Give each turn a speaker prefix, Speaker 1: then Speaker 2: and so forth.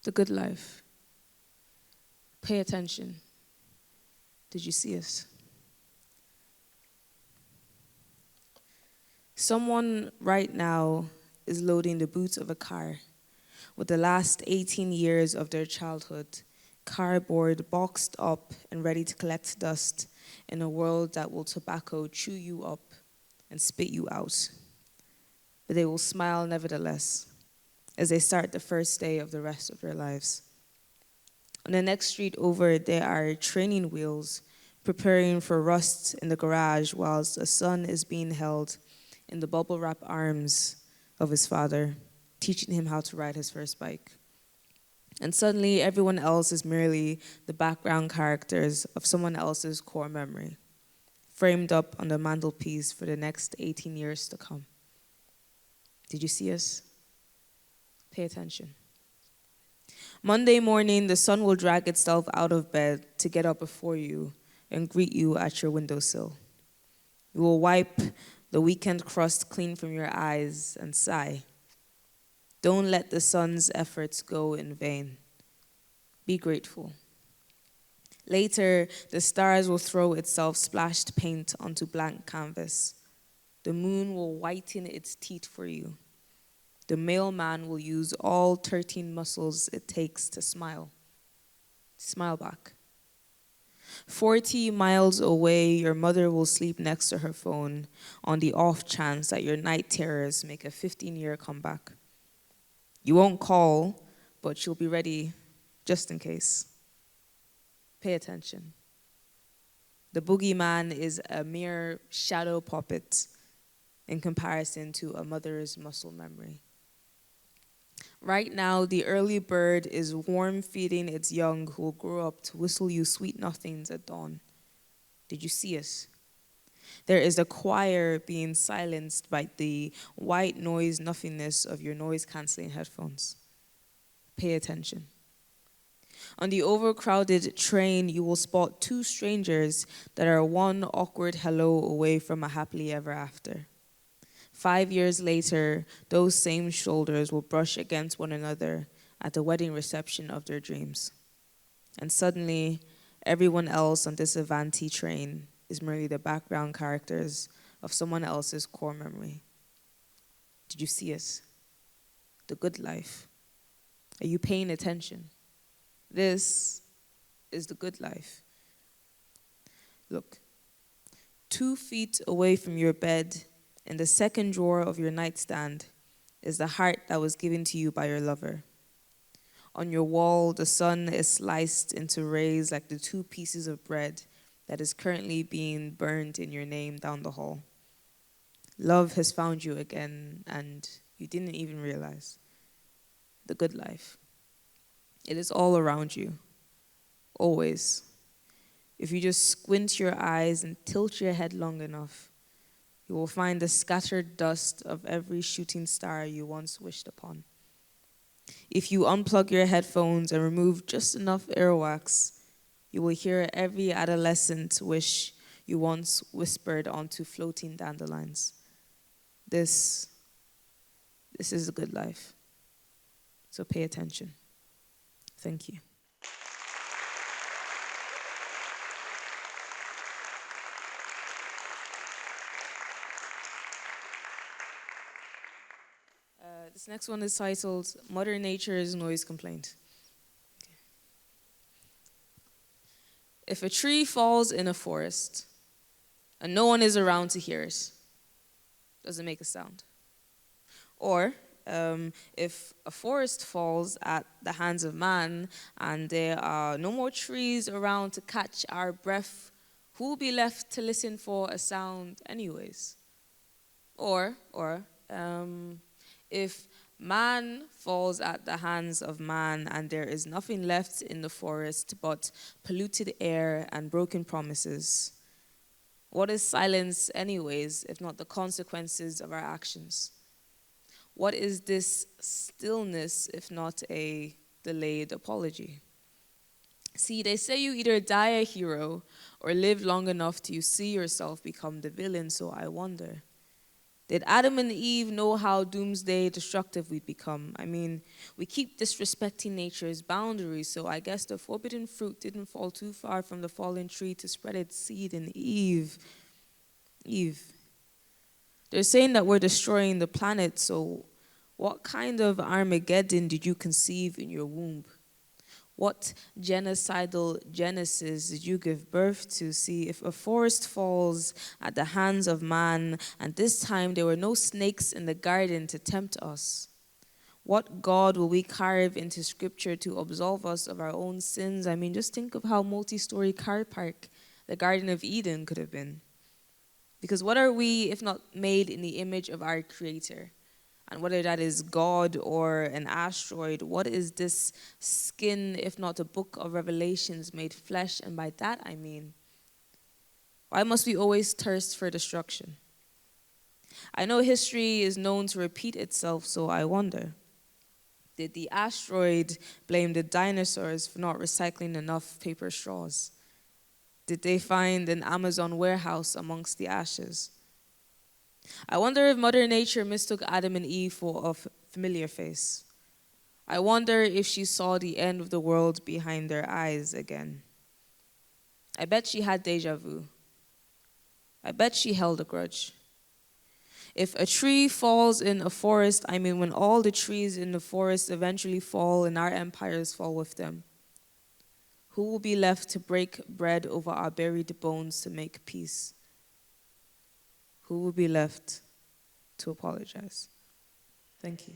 Speaker 1: The good life. Pay attention. Did you see us? Someone right now is loading the boot of a car with the last 18 years of their childhood, cardboard boxed up and ready to collect dust in a world that will tobacco chew you up and spit you out. But they will smile nevertheless as they start the first day of the rest of their lives. On the next street over, there are training wheels preparing for rust in the garage whilst a son is being held in the bubble wrap arms of his father, teaching him how to ride his first bike. And suddenly, everyone else is merely the background characters of someone else's core memory, framed up on the mantelpiece for the next 18 years to come. Did you see us? Pay attention. Monday morning, the sun will drag itself out of bed to get up before you and greet you at your windowsill. You will wipe the weekend crust clean from your eyes and sigh. Don't let the sun's efforts go in vain. Be grateful. Later, the stars will throw itself splashed paint onto blank canvas. The moon will whiten its teeth for you. The mailman will use all 13 muscles it takes to smile. Smile back. 40 miles away, your mother will sleep next to her phone on the off chance that your night terrors make a 15-year comeback. You won't call, but she'll be ready just in case. Pay attention. The boogeyman is a mere shadow puppet in comparison to a mother's muscle memory. Right now, the early bird is warm feeding its young who will grow up to whistle you sweet nothings at dawn. Did you see us? There is a choir being silenced by the white noise nothingness of your noise-canceling headphones. Pay attention. On the overcrowded train, you will spot two strangers that are one awkward hello away from a happily ever after. 5 years later, those same shoulders will brush against one another at the wedding reception of their dreams. And suddenly, everyone else on this Avanti train is merely the background characters of someone else's core memory. Did you see us? The good life. Are you paying attention? This is the good life. Look, 2 feet away from your bed, in the second drawer of your nightstand, is the heart that was given to you by your lover. On your wall, the sun is sliced into rays like the 2 pieces of bread that is currently being burned in your name down the hall. Love has found you again, and you didn't even realize. The good life. It is all around you, always. If you just squint your eyes and tilt your head long enough, you will find the scattered dust of every shooting star you once wished upon. If you unplug your headphones and remove just enough earwax, you will hear every adolescent wish you once whispered onto floating dandelions. This is a good life. So pay attention. Thank you. This next one is titled Mother Nature's Noise Complaint. If a tree falls in a forest and no one is around to hear it, does it make a sound? Or if a forest falls at the hands of man and there are no more trees around to catch our breath, who will be left to listen for a sound anyways? Or if man falls at the hands of man and there is nothing left in the forest but polluted air and broken promises, what is silence anyways if not the consequences of our actions? What is this stillness if not a delayed apology? See, they say you either die a hero or live long enough to see yourself become the villain, so I wonder, Did Adam and Eve know how doomsday destructive we'd become? I mean, we keep disrespecting nature's boundaries, so I guess the forbidden fruit didn't fall too far from the fallen tree to spread its seed in Eve. Eve. They're saying that we're destroying the planet, so what kind of Armageddon did you conceive in your womb? What genocidal genesis did you give birth to? See, if a forest falls at the hands of man, and this time there were no snakes in the garden to tempt us, what God will we carve into scripture to absolve us of our own sins? I mean, just think of how multi-story car park the Garden of Eden could have been. Because what are we if not made in the image of our Creator? And whether that is God or an asteroid, what is this skin if not a book of Revelations made flesh? And by that I mean, why must we always thirst for destruction? I know history is known to repeat itself, so I wonder, did the asteroid blame the dinosaurs for not recycling enough paper straws? Did they find an Amazon warehouse amongst the ashes? I wonder if Mother Nature mistook Adam and Eve for a familiar face. I wonder if she saw the end of the world behind their eyes again. I bet she had deja vu. I bet she held a grudge. If a tree falls in a forest, I mean when all the trees in the forest eventually fall and our empires fall with them, who will be left to break bread over our buried bones to make peace? Who will be left to apologize? Thank you.